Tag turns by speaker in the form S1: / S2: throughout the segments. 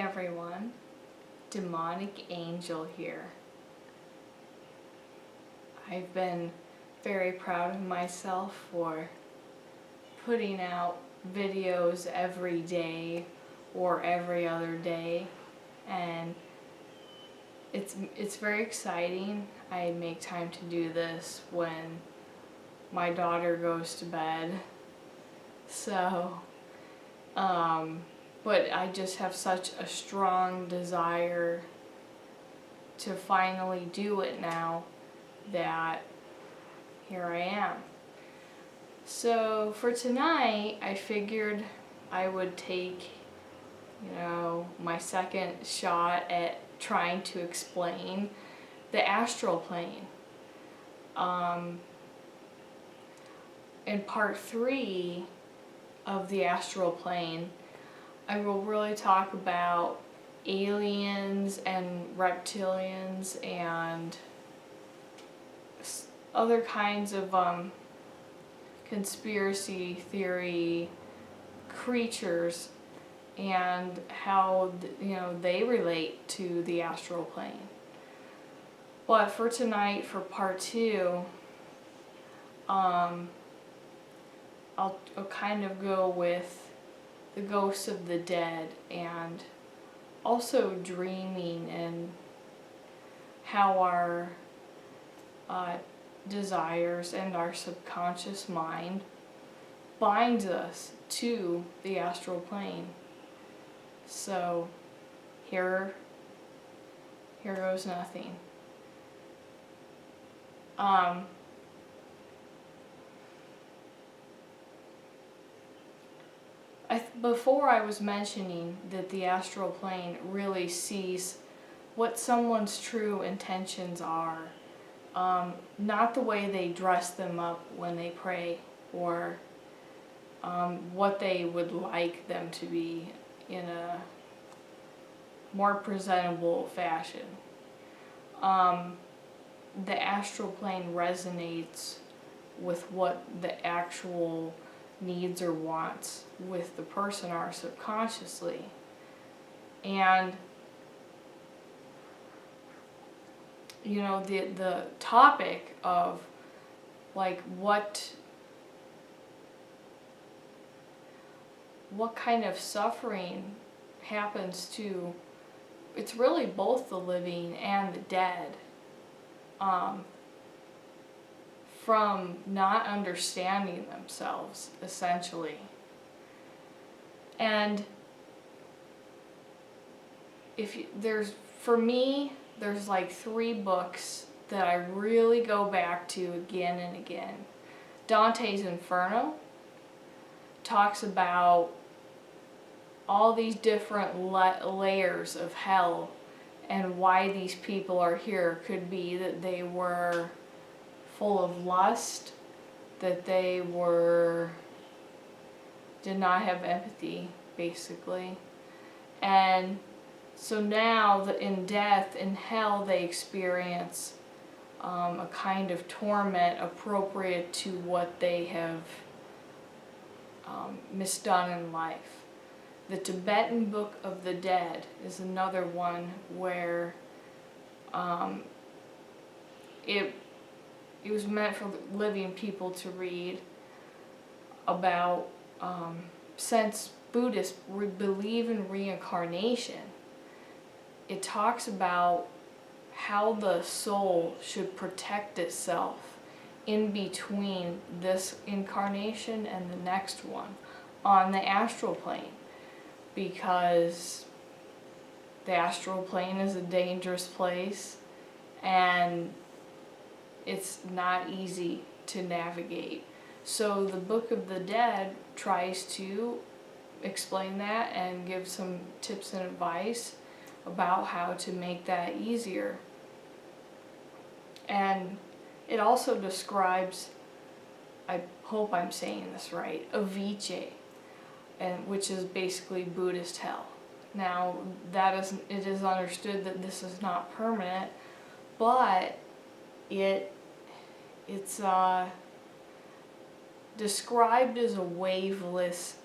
S1: everyone, Demonick Angel here. I've been very proud of myself for putting out videos every day or every other day, and it's very exciting. I make time to do this when my daughter goes to bed, but I just have such a strong desire to finally do it now that here I am. So for tonight, I figured I would take, my second shot at trying to explain the astral plane. In part 3 of the astral plane, I will really talk about aliens and reptilians and other kinds of conspiracy theory creatures and how they relate to the astral plane. But for tonight, for part 2, I'll kind of go with the ghosts of the dead and also dreaming and how our desires and our subconscious mind binds us to the astral plane. So here goes nothing. Before I was mentioning that the astral plane really sees what someone's true intentions are, not the way they dress them up when they pray or what they would like them to be in a more presentable fashion. The astral plane resonates with what the actual needs or wants with the person are subconsciously. And the topic of like what kind of suffering happens to, it's really both the living and the dead, from not understanding themselves, essentially. And for me, there's like 3 books that I really go back to again and again. Dante's Inferno talks about all these different layers of hell and why these people are here. Could be that they were full of lust, that they did not have empathy, basically. And so now in death, in hell, they experience a kind of torment appropriate to what they have misdone in life. The Tibetan Book of the Dead is another one where it was meant for living people to read about, since Buddhists believe in reincarnation, it talks about how the soul should protect itself in between this incarnation and the next one on the astral plane, because the astral plane is a dangerous place and it's not easy to navigate. So the Book of the Dead tries to explain that and give some tips and advice about how to make that easier. And it also describes, I hope I'm saying this right, Avicii, which is basically Buddhist hell. Now, it is understood that this is not permanent, but it's described as a waveless,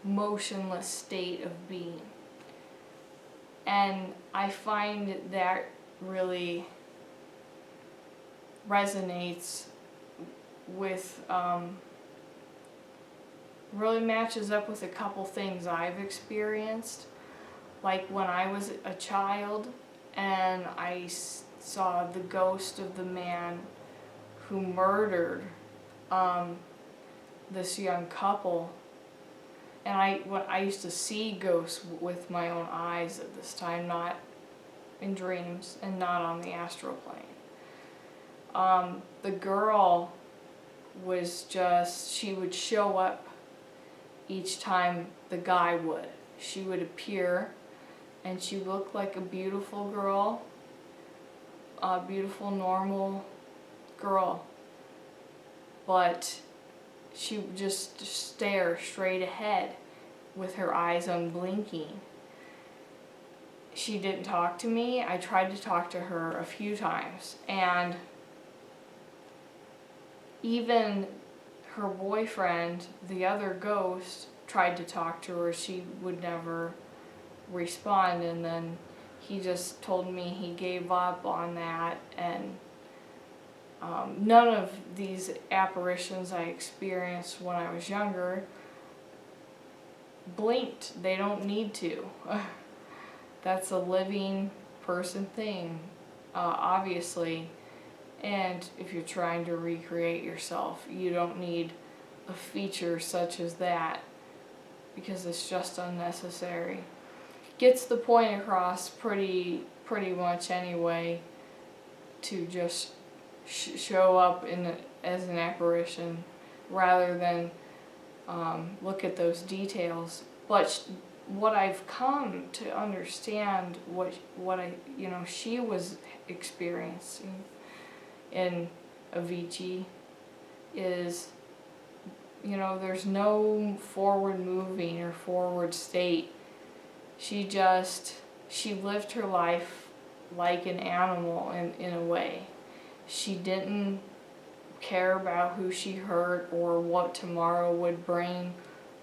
S1: motionless state of being. And I find that really resonates with, really matches up with a couple things I've experienced. Like when I was a child and I saw the ghost of the man who murdered this young couple. And I used to see ghosts with my own eyes at this time, not in dreams and not on the astral plane. The girl was just, she would show up each time the guy would. She would appear and she looked like a beautiful girl, a beautiful normal girl, but she would just stare straight ahead with her eyes unblinking. She didn't talk to me. I tried to talk to her a few times, and even her boyfriend, the other ghost, tried to talk to her. She would never respond, and then he just told me he gave up on that. And none of these apparitions I experienced when I was younger blinked. They don't need to. That's a living person thing, obviously. And if you're trying to recreate yourself, you don't need a feature such as that, because it's just unnecessary. Gets the point across pretty much anyway, to just show up as an apparition rather than look at those details. But what I've come to understand, what she was experiencing in Avicii is, there's no forward moving or forward state. She lived her life like an animal in a way. She didn't care about who she hurt or what tomorrow would bring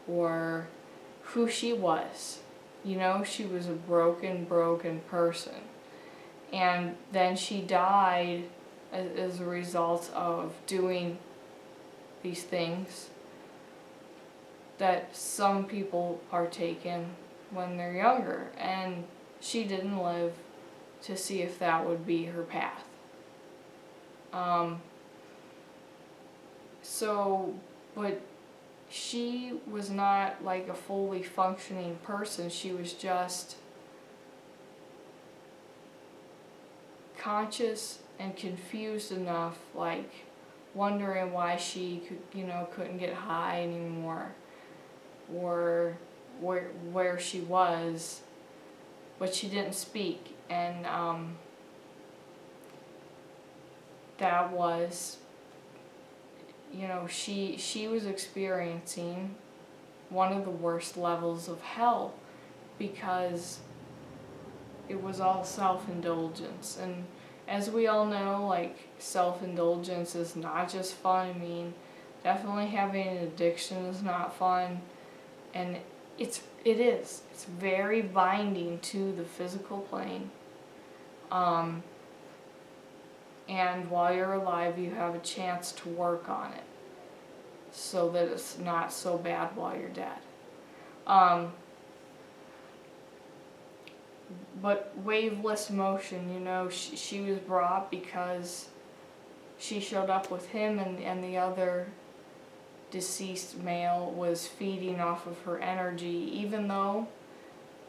S1: or who she was. She was a broken person. And then she died as a result of doing these things that some people partake in when they're younger, and she didn't live to see if that would be her path. But she was not like a fully functioning person. She was just conscious and confused enough, like wondering why she couldn't get high anymore, or where she was, but she didn't speak. And that was, she was experiencing one of the worst levels of hell, because it was all self-indulgence. And as we all know, like, self-indulgence is not just fun. I mean, definitely having an addiction is not fun, and it is. It's very binding to the physical plane. And while you're alive, you have a chance to work on it so that it's not so bad while you're dead. But waveless motion, she was brought because she showed up with him, and the other deceased male was feeding off of her energy, even though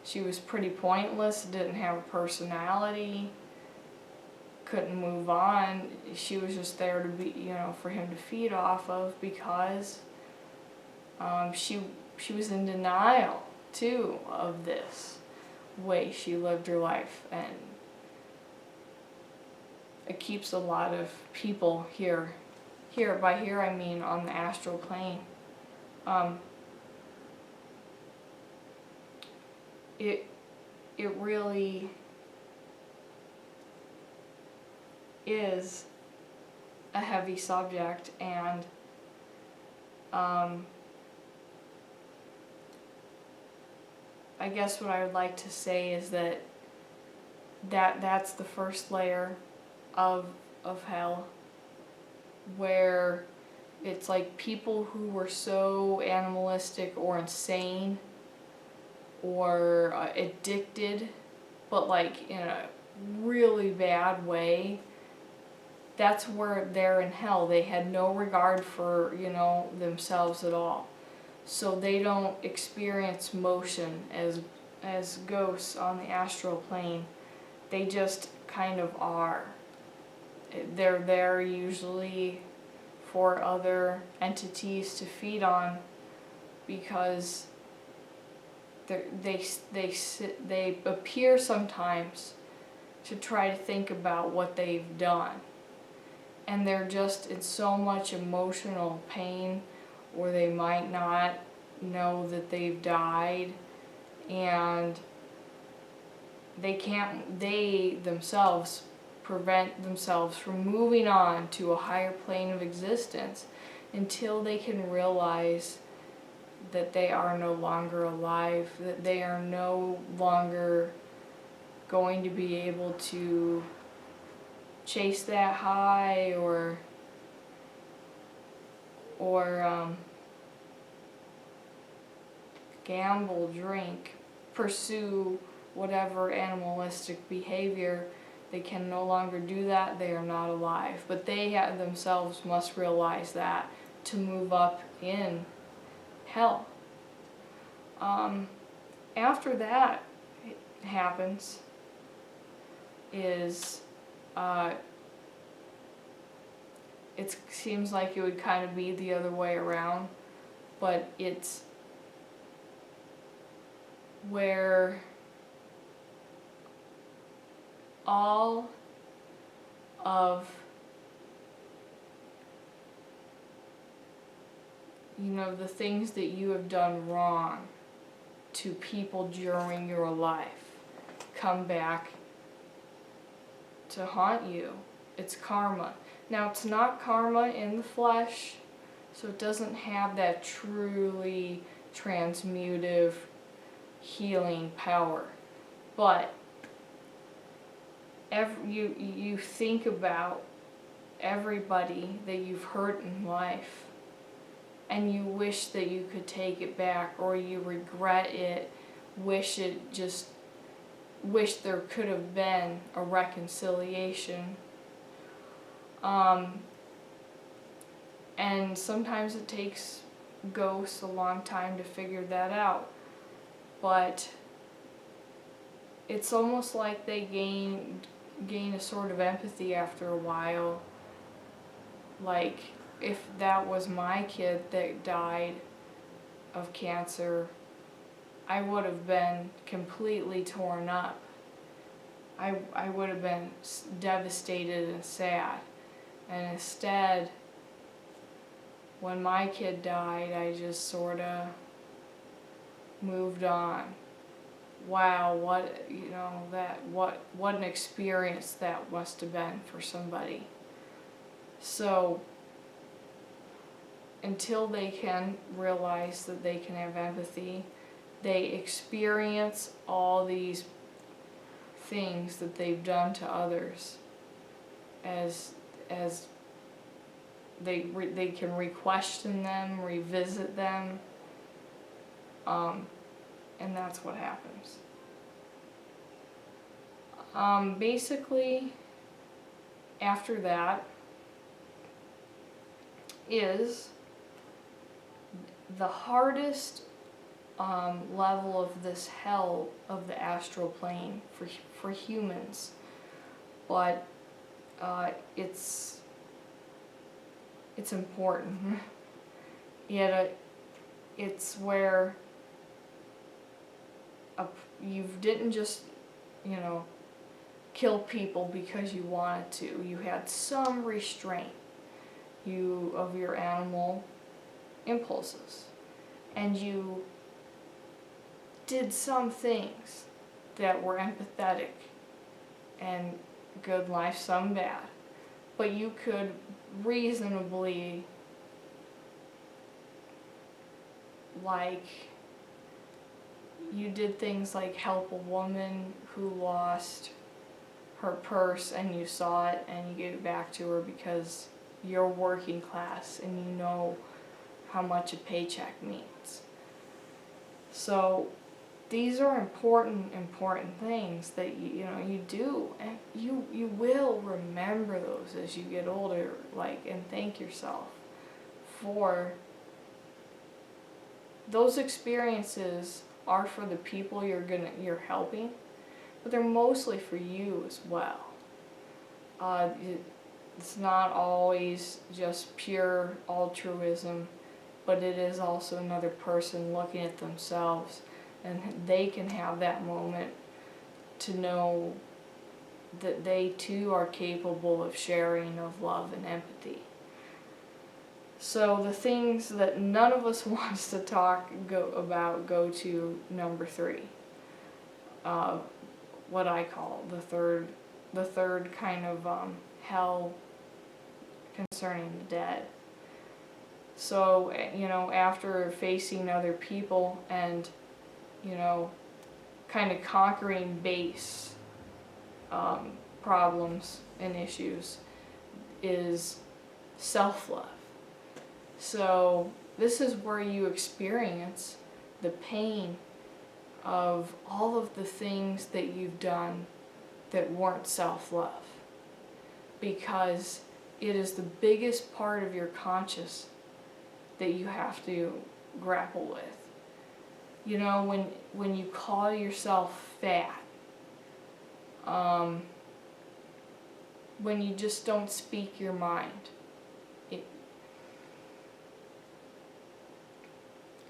S1: she was pretty pointless, didn't have a personality, couldn't move on. She was just there to be, for him to feed off of, because she was in denial too of this way she lived her life. And it keeps a lot of people here, by here I mean on the astral plane. It really is a heavy subject, and I guess what I would like to say is that that's the first layer of hell, where it's like people who were so animalistic or insane or addicted, but like in a really bad way. That's where they're in hell. They had no regard for, themselves at all. So they don't experience motion as ghosts on the astral plane. They just kind of are. They're there usually for other entities to feed on, because they appear sometimes to try to think about what they've done, and they're just in so much emotional pain, or they might not know that they've died, and they themselves prevent themselves from moving on to a higher plane of existence until they can realize that they are no longer alive, that they are no longer going to be able to chase that high or gamble, drink, pursue whatever animalistic behavior. They can no longer do that. They are not alive. But they themselves must realize that to move up in hell. After that happens is it seems like it would kind of be the other way around, but it's where all of the things that you have done wrong to people during your life come back to haunt you. It's karma. Now, it's not karma in the flesh, so it doesn't have that truly transmutive healing power. But you think about everybody that you've hurt in life, and you wish that you could take it back, or you regret it, wish there could have been a reconciliation. And sometimes it takes ghosts a long time to figure that out. But it's almost like they gain a sort of empathy after a while. Like, if that was my kid that died of cancer, I would have been completely torn up. I would have been devastated and sad. And instead, when my kid died, I just sort of moved on. Wow, what an experience that must have been for somebody. So until they can realize that they can have empathy, they experience all these things that they've done to others as they can re-question them, revisit them, and that's what happens. Basically, after that is the hardest level of this hell of the astral plane for humans, but it's important. Yet it's where you didn't just kill people because you wanted to. You had some restraint of your animal impulses, and you did some things that were empathetic and good life, some bad, but you could reasonably, like, you did things like help a woman who lost her purse and you saw it and you gave it back to her because you're working class and you know how much a paycheck means. So these are important things that you do, and you will remember those as you get older, and thank yourself for those experiences. Are for the people you're helping, but they're mostly for you as well. It's not always just pure altruism, but it is also another person looking at themselves, and they can have that moment to know that they too are capable of sharing of love and empathy. So the things that none of us wants to go to number 3. What I call the third kind of hell concerning the dead. So, after facing other people and, kind of conquering base problems and issues is self-love. So this is where you experience the pain of all of the things that you've done that weren't self-love, because it is the biggest part of your conscious that you have to grapple with. When you call yourself fat, when you just don't speak your mind,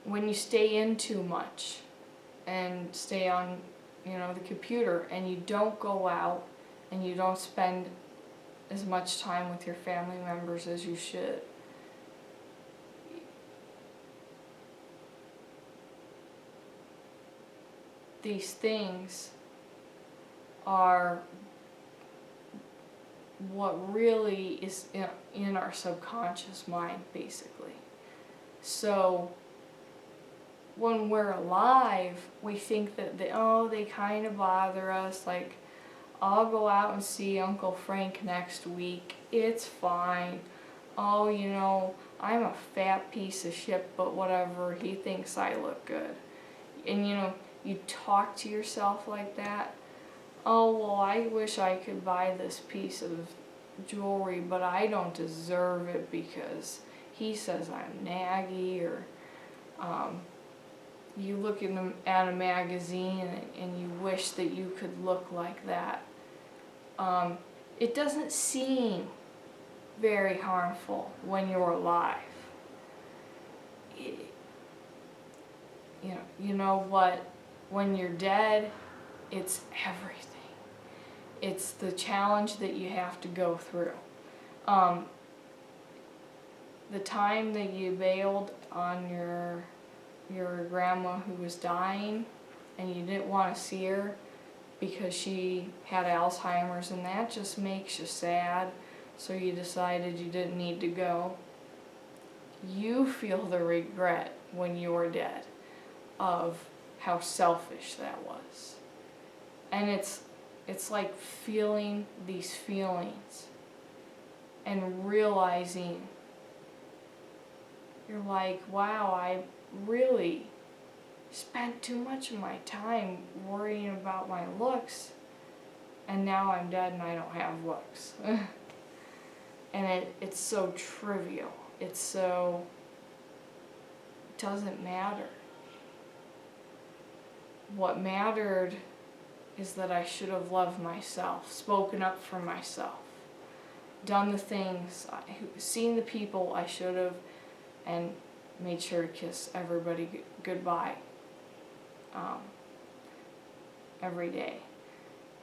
S1: when you stay in too much and stay on the computer, and you don't go out and you don't spend as much time with your family members as you should. These things are what really is in our subconscious mind, basically. So when we're alive, we think that they kind of bother us. Like, I'll go out and see Uncle Frank next week. It's fine. Oh, I'm a fat piece of shit, but whatever. He thinks I look good. And you talk to yourself like that. Oh, well, I wish I could buy this piece of jewelry, but I don't deserve it because he says I'm naggy. Or you look at a magazine and you wish that you could look like that. It doesn't seem very harmful when you're alive. You know what? When you're dead, it's everything. It's the challenge that you have to go through. The time that you bailed on your grandma who was dying, and you didn't want to see her because she had Alzheimer's, and that just makes you sad, so you decided you didn't need to go. You feel the regret when you're dead of how selfish that was. And it's like feeling these feelings and realizing, you're like, wow, I really spent too much of my time worrying about my looks, and now I'm dead and I don't have looks. And it's so trivial. It doesn't matter. What mattered is that I should have loved myself, spoken up for myself, done the things, seen the people I should have, and made sure to kiss everybody goodbye every day.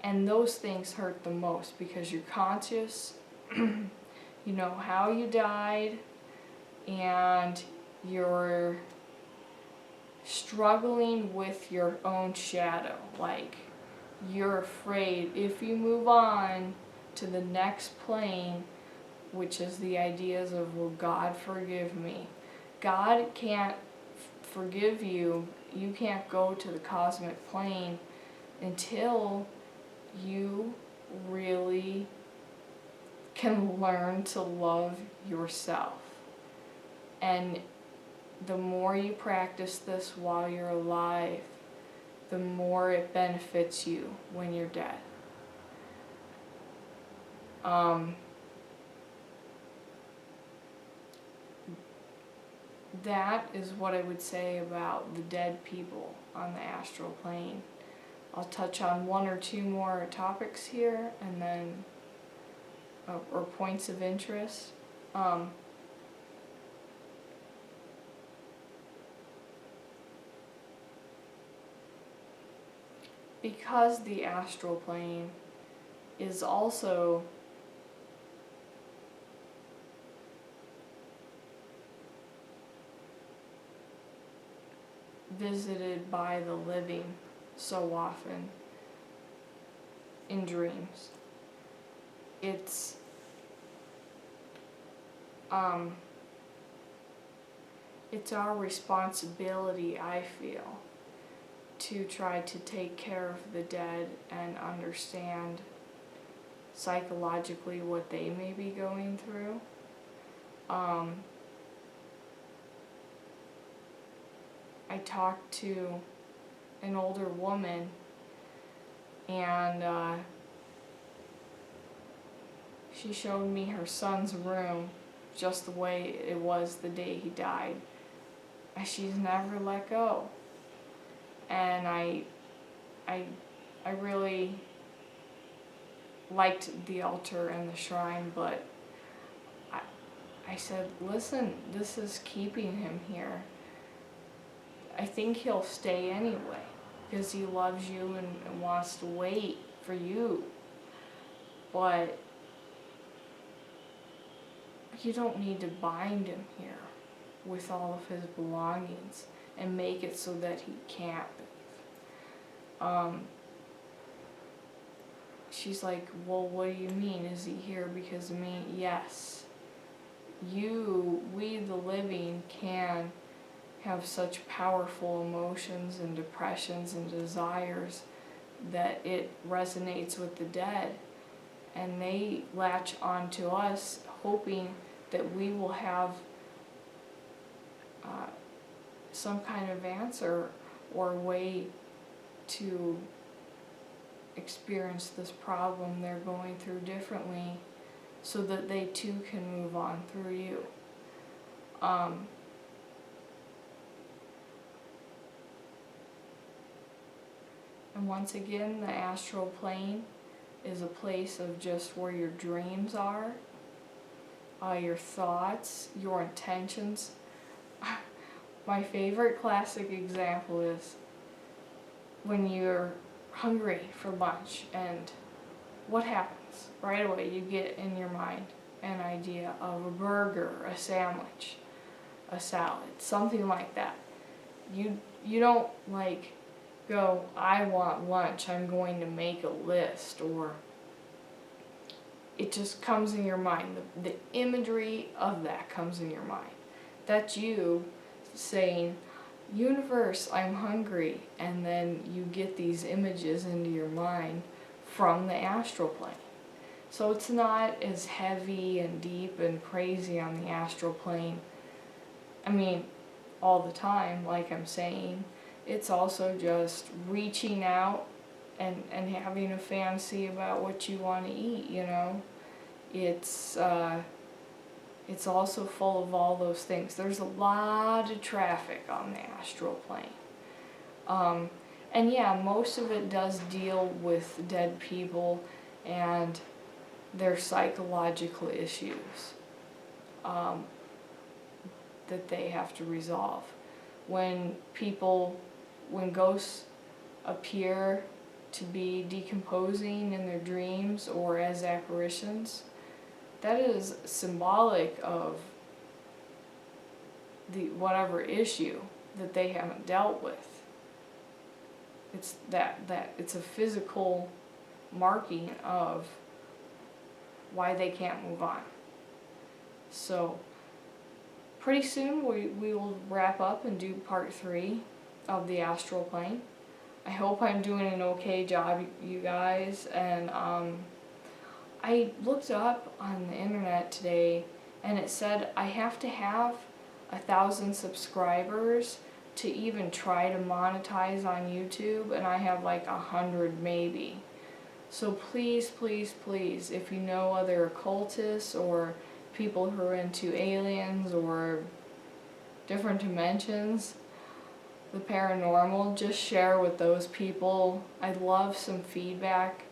S1: And those things hurt the most because you're conscious, you know how you died, and you're struggling with your own shadow. Like, you're afraid if you move on to the next plane, which is the ideas of, will God forgive me? God can't forgive you. You can't go to the cosmic plane until you really can learn to love yourself. And the more you practice this while you're alive, the more it benefits you when you're dead. That is what I would say about the dead people on the astral plane. I'll touch on one or two more topics here, and then or points of interest. Because the astral plane is also visited by the living so often in dreams, it's our responsibility, I feel, to try to take care of the dead and understand psychologically what they may be going through. I talked to an older woman, and she showed me her son's room just the way it was the day he died. And she's never let go. And I really liked the altar and the shrine, but I said, listen, this is keeping him here. I think he'll stay anyway, because he loves you and wants to wait for you. But you don't need to bind him here with all of his belongings and make it so that he can't leave. She's like, well, what do you mean? Is he here because of me? Yes. We the living can have such powerful emotions and depressions and desires that it resonates with the dead, and they latch onto us hoping that we will have some kind of answer or way to experience this problem they're going through differently, so that they too can move on through you. And once again, the astral plane is a place of just where your dreams are, your thoughts, your intentions. My favorite classic example is when you're hungry for lunch, and what happens? Right away you get in your mind an idea of a burger, a sandwich, a salad, something like that. You don't like go, I want lunch, I'm going to make a list, or it just comes in your mind. The imagery of that comes in your mind. That's you saying, universe, I'm hungry, and then you get these images into your mind from the astral plane. So it's not as heavy and deep and crazy on the astral plane. I mean, all the time, like I'm saying. It's also just reaching out and having a fantasy about what you want to eat, you know. It's also full of all those things. There's a lot of traffic on the astral plane. And yeah, most of it does deal with dead people and their psychological issues that they have to resolve. When ghosts appear to be decomposing in their dreams or as apparitions, that is symbolic of the whatever issue that they haven't dealt with. It's that it's a physical marking of why they can't move on. So pretty soon we will wrap up and do part 3 of the astral plane. I hope I'm doing an okay job, you guys, and I looked up on the internet today and it said I have to have 1,000 subscribers to even try to monetize on YouTube, and I have like 100 maybe. So please, please, please, if you know other occultists or people who are into aliens or different dimensions, the paranormal, just share with those people. I'd love some feedback.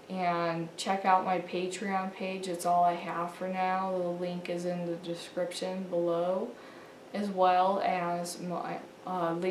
S1: And check out my Patreon page. It's all I have for now. The link is in the description below, as well as my link